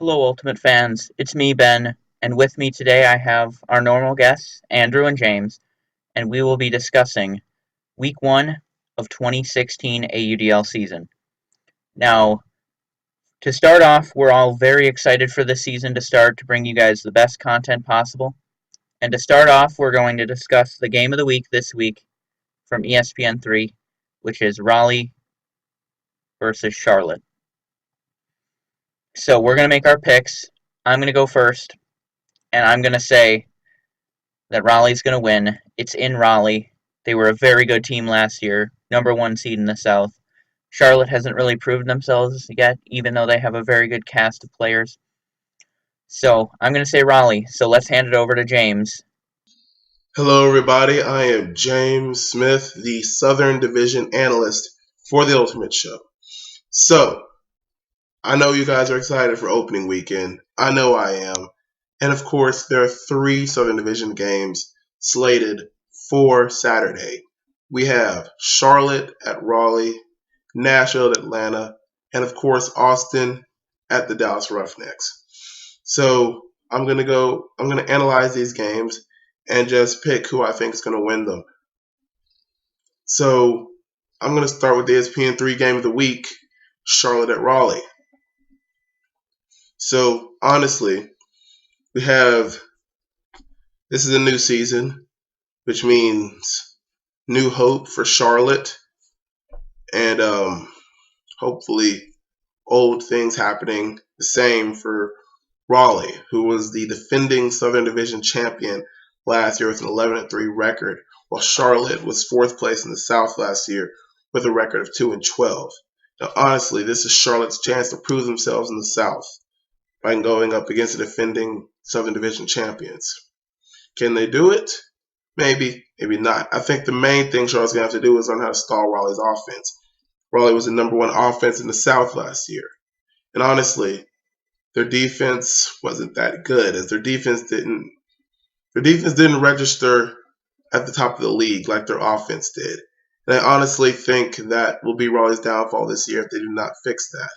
Hello, Ultimate fans. It's me, Ben, and with me today I have our normal guests, Andrew and James, and we will be discussing Week 1 of 2016 AUDL season. Now, to start off, we're all very excited for this season to start to bring you guys the best content possible. And to start off, we're going to discuss the game of the week this week from ESPN3, which is Raleigh versus Charlotte. So we're going to make our picks. I'm going to go first, and I'm going to say that Raleigh's going to win. It's in Raleigh. They were a very good team last year, number one seed in the South. Charlotte hasn't really proven themselves yet, even though they have a very good cast of players. So I'm going to say Raleigh. So let's hand it over to James. Hello, everybody. I am James Smith, the Southern Division analyst for the Ultimate Show. So, I know you guys are excited for opening weekend. I know I am. And of course, there are 3 Southern Division games slated for Saturday. We have Charlotte at Raleigh, Nashville at Atlanta, and of course, Austin at the Dallas Roughnecks. So, I'm going to analyze these games and just pick who I think is going to win them. So I'm going to start with the ESPN3 game of the week, Charlotte at Raleigh. So honestly, this is a new season, which means new hope for Charlotte and hopefully old things happening the same for Raleigh, who was the defending Southern Division champion last year with an 11-3 record, while Charlotte was 4th place in the South last year with a record of 2-12. Now, honestly, this is Charlotte's chance to prove themselves in the South by going up against the defending Southern Division champions. Can they do it? Maybe, maybe not. I think the main thing Charlotte's going to have to do is learn how to stall Raleigh's offense. Raleigh was the number 1 offense in the South last year. And honestly, their defense wasn't that good, as their defense didn't register at the top of the league like their offense did. And I honestly think that will be Raleigh's downfall this year if they do not fix that.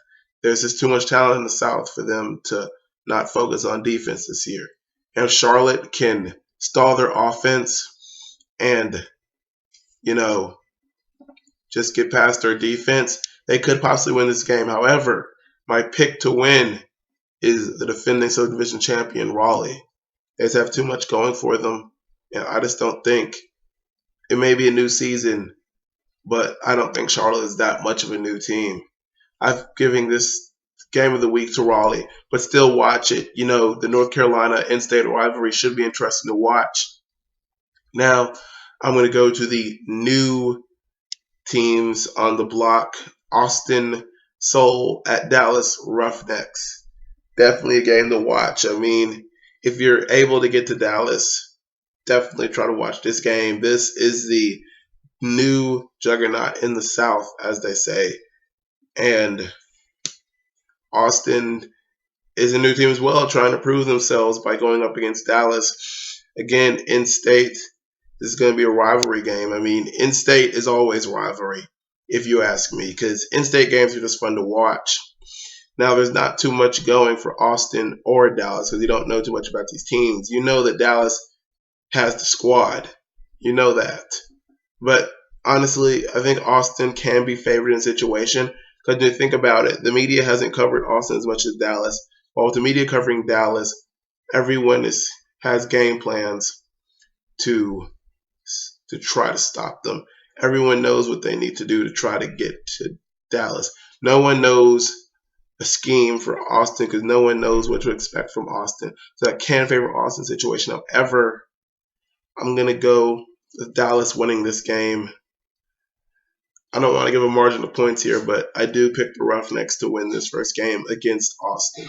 There's just too much talent in the South for them to not focus on defense this year. And if Charlotte can stall their offense and, just get past their defense, they could possibly win this game. However, my pick to win is the defending Southern Division champion, Raleigh. They just have too much going for them. And I just don't think it may be a new season, but I don't think Charlotte is that much of a new team. I'm giving this game of the week to Raleigh, but still watch it. The North Carolina in-state rivalry should be interesting to watch. Now, I'm going to go to the new teams on the block. Austin Soul at Dallas Roughnecks. Definitely a game to watch. I mean, if you're able to get to Dallas, definitely try to watch this game. This is the new juggernaut in the South, as they say. And Austin is a new team as well, trying to prove themselves by going up against Dallas. Again, in-state, this is going to be a rivalry game. I mean, in-state is always a rivalry, if you ask me, because in-state games are just fun to watch. Now, there's not too much going for Austin or Dallas because you don't know too much about these teams. You know that Dallas has the squad. You know that. But honestly, I think Austin can be favored in a situation because when you think about it, the media hasn't covered Austin as much as Dallas. While with the media covering Dallas, everyone has game plans to try to stop them. Everyone knows what they need to do to try to get to Dallas. No one knows a scheme for Austin because no one knows what to expect from Austin. So I can favor Austin's situation. However, I'm going to go with Dallas winning this game. I don't want to give a margin of points here, but I do pick the Roughnecks to win this first game against Austin.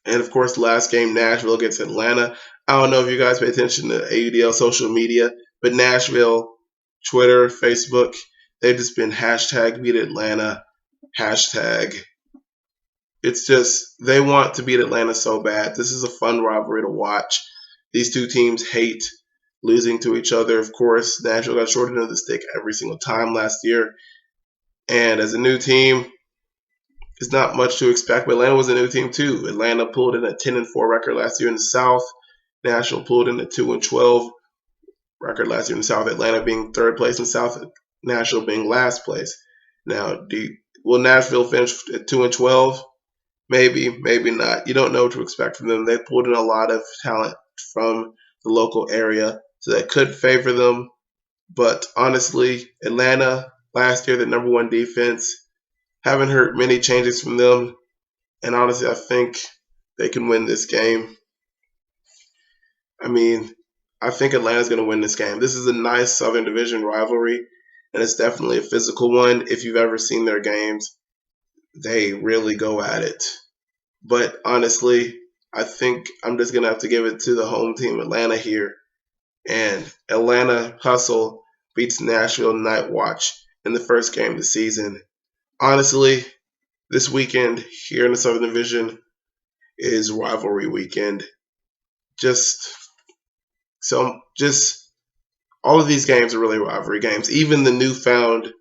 And of course, last game, Nashville against Atlanta. I don't know if you guys pay attention to AUDL social media, but Nashville, Twitter, Facebook, they've just been hashtag beat Atlanta, hashtag. It's just, they want to beat Atlanta so bad. This is a fun rivalry to watch. These two teams hate losing to each other. Of course, Nashville got short end of the stick every single time last year. And as a new team, it's not much to expect. But Atlanta was a new team too. Atlanta pulled in a 10-4 record last year in the South. Nashville pulled in a 2-12 record last year in the South. Atlanta being third place in the South, Nashville being last place. Now, will Nashville finish at 2-12? Maybe, maybe not. You don't know what to expect from them. They pulled in a lot of talent from the local area, so that could favor them. But honestly, Atlanta last year, the number one defense, haven't heard many changes from them. And honestly, I think they can win this game. I mean, I think Atlanta's going to win this game. This is a nice Southern Division rivalry, and it's definitely a physical one. If you've ever seen their games, they really go at it. But honestly, I think I'm just going to have to give it to the home team, Atlanta, here. And Atlanta Hustle beats Nashville Night Watch in the first game of the season. Honestly, this weekend here in the Southern Division is rivalry weekend. Just all of these games are really rivalry games. Even the newfound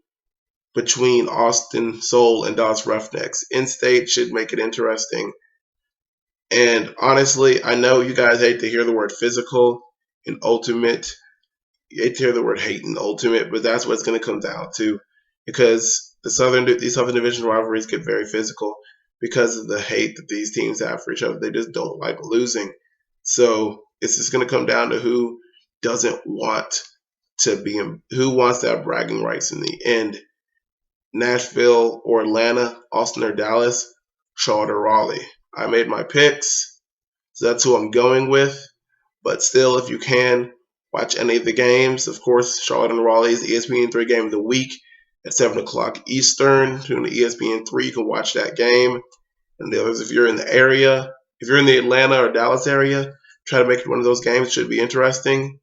between Austin Soul and Dallas Roughnecks. In-state should make it interesting. And honestly, I know you guys hate to hear the word physical and ultimate. You hate to hear the word hate and ultimate, but that's what it's going to come down to, because these Southern Division rivalries get very physical because of the hate that these teams have for each other. They just don't like losing. So it's just going to come down to who doesn't want who wants to have bragging rights in the end. Nashville or Atlanta, Austin or Dallas, Charlotte or Raleigh. I made my picks, so that's who I'm going with. But still, if you can, watch any of the games. Of course, Charlotte and Raleigh is the ESPN3 game of the week at 7 o'clock Eastern. Tune to ESPN3, you can watch that game. And the others, if you're in the area, if you're in the Atlanta or Dallas area, try to make it one of those games. It should be interesting.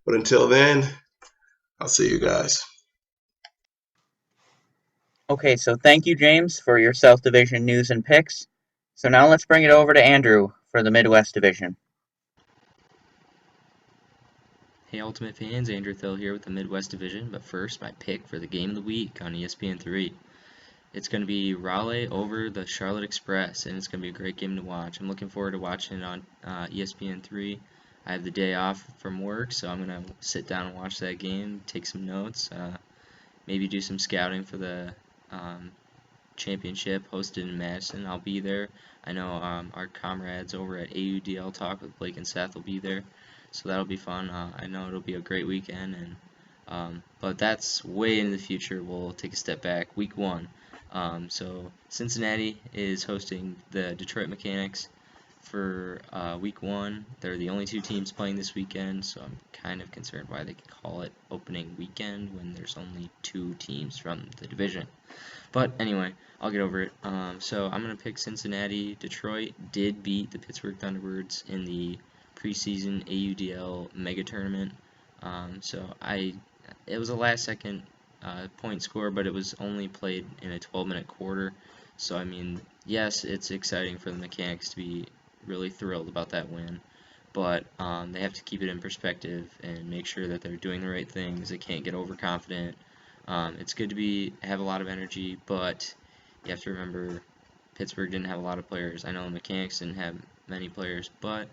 But until then, I'll see you guys. Okay, so thank you, James, for your South Division news and picks. So now let's bring it over to Andrew for the Midwest Division. Hey Ultimate fans, Andrew Thill here with the Midwest Division, but first my pick for the game of the week on ESPN3. It's going to be Raleigh over the Charlotte Express, and it's going to be a great game to watch. I'm looking forward to watching it on ESPN3. I have the day off from work, so I'm going to sit down and watch that game, take some notes, maybe do some scouting for the championship hosted in Madison. I'll be there. I know our comrades over at AUDL Talk with Blake and Seth will be there, so that'll be fun. I know it'll be a great weekend, and but that's way in the future. We'll take a step back. Week 1. So Cincinnati is hosting the Detroit Mechanics for Week 1. They're the only two teams playing this weekend, so I'm kind of concerned why they call it opening weekend when there's only 2 teams from the division. But anyway, I'll get over it. So I'm going to pick Cincinnati. Detroit did beat the Pittsburgh Thunderbirds in the preseason AUDL Mega Tournament. It was a last-second point score, but it was only played in a 12-minute quarter. So, I mean, yes, it's exciting for the Mechanics to be really thrilled about that win, but they have to keep it in perspective and make sure that they're doing the right things. They can't get overconfident. It's good to have a lot of energy, but you have to remember Pittsburgh didn't have a lot of players. I know the Mechanics didn't have many players, but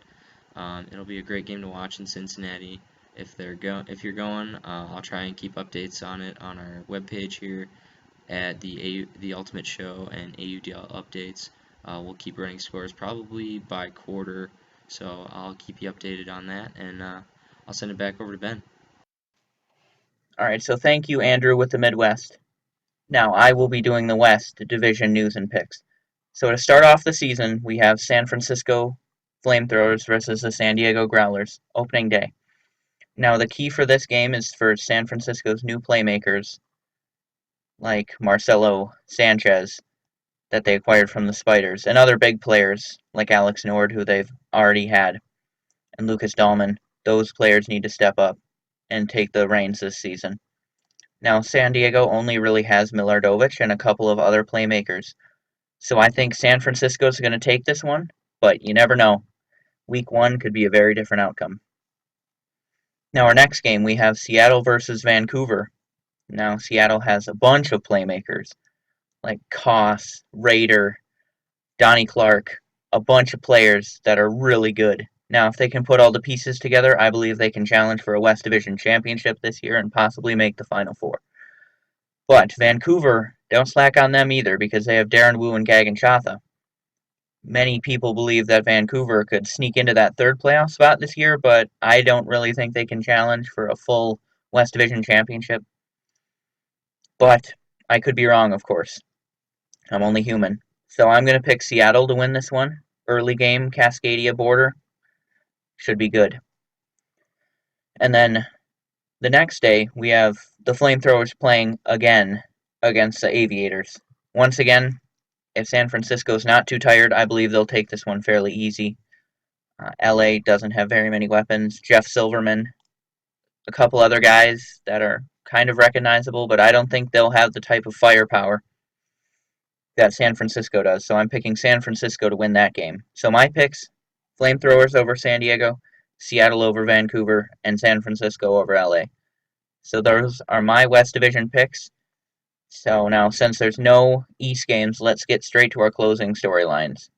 it'll be a great game to watch in Cincinnati. If you're going, I'll try and keep updates on it on our webpage here at the Ultimate Show and AUDL updates. We'll keep running scores probably by quarter, so I'll keep you updated on that, and I'll send it back over to Ben. All right, so thank you, Andrew, with the Midwest. Now I will be doing the West Division news and picks. So to start off the season, we have San Francisco Flamethrowers versus the San Diego Growlers, opening day. Now the key for this game is for San Francisco's new playmakers, like Marcelo Sanchez, that they acquired from the Spiders, and other big players like Alex Nord, who they've already had, and Lucas Dahlman. Those players need to step up and take the reins this season. Now, San Diego only really has Milardovich and a couple of other playmakers, so I think San Francisco's going to take this one, but you never know. Week 1 could be a very different outcome. Now, our next game, we have Seattle versus Vancouver. Now, Seattle has a bunch of playmakers, like Koss, Rader, Donnie Clark, a bunch of players that are really good. Now, if they can put all the pieces together, I believe they can challenge for a West Division championship this year and possibly make the Final Four. But Vancouver, don't slack on them either because they have Darren Wu and Gagan Chatha. Many people believe that Vancouver could sneak into that third playoff spot this year, but I don't really think they can challenge for a full West Division championship. But I could be wrong, of course. I'm only human. So I'm going to pick Seattle to win this one. Early game, Cascadia border. Should be good. And then the next day, we have the Flamethrowers playing again against the Aviators. Once again, if San Francisco's not too tired, I believe they'll take this one fairly easy. LA doesn't have very many weapons. Jeff Silverman, a couple other guys that are kind of recognizable, but I don't think they'll have the type of firepower that San Francisco does. So I'm picking San Francisco to win that game. So my picks, Flamethrowers over San Diego, Seattle over Vancouver, and San Francisco over LA. So those are my West Division picks. So now, since there's no East games, let's get straight to our closing storylines.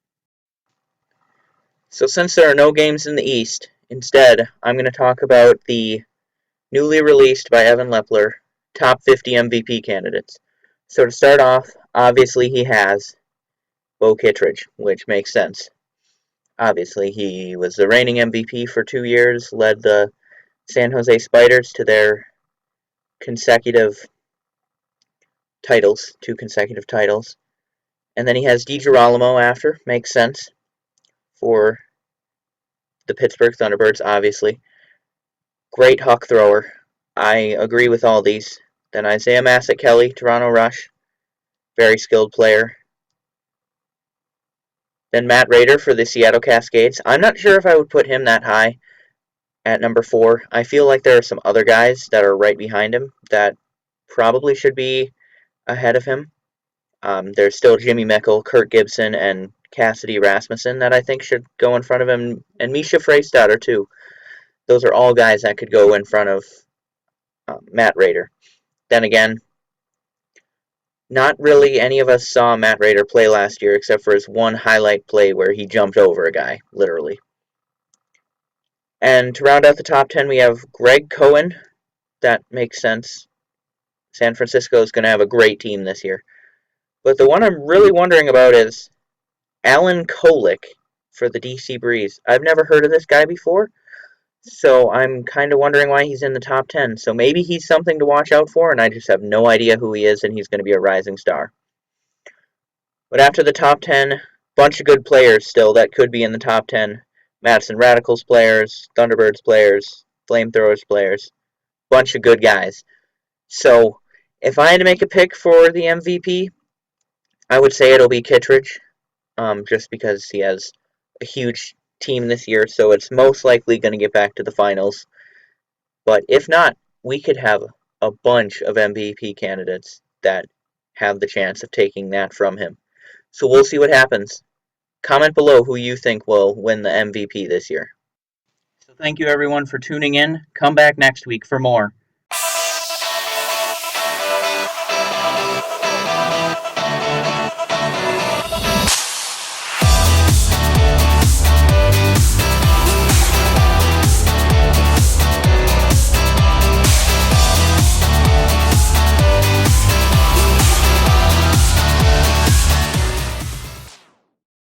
So since there are no games in the East, instead, I'm going to talk about the newly released by Evan Lepler top 50 MVP candidates. So to start off, obviously he has Bo Kittredge, which makes sense. Obviously, he was the reigning MVP for 2 years, led the San Jose Spiders to their consecutive titles, 2 consecutive titles. And then he has DiGirolamo after, makes sense, for the Pittsburgh Thunderbirds, obviously. Great huck thrower. I agree with all these. Then Isaiah Massett-Kelly, Toronto Rush, very skilled player. Then Matt Rader for the Seattle Cascades. I'm not sure if I would put him that high at number 4. I feel like there are some other guys that are right behind him that probably should be ahead of him. There's still Jimmy Mickel, Kurt Gibson, and Cassidy Rasmussen that I think should go in front of him, and Misha Freistatter too. Those are all guys that could go in front of Matt Rader. Then again, not really any of us saw Matt Rader play last year except for his one highlight play where he jumped over a guy, literally. And to round out the top 10, we have Greg Cohen. That makes sense. San Francisco is going to have a great team this year. But the one I'm really wondering about is Alan Kolek for the DC Breeze. I've never heard of this guy before, so I'm kind of wondering why he's in the top 10. So maybe he's something to watch out for, and I just have no idea who he is, and he's going to be a rising star. But after the top 10, bunch of good players still that could be in the top 10. Madison Radicals players, Thunderbirds players, Flamethrowers players, bunch of good guys. So if I had to make a pick for the MVP, I would say it'll be Kittredge, just because he has a huge team this year, so it's most likely going to get back to the finals. But if not, we could have a bunch of MVP candidates that have the chance of taking that from him. So we'll see what happens. Comment below who you think will win the MVP this year. So thank you everyone for tuning in. Come back next week for more.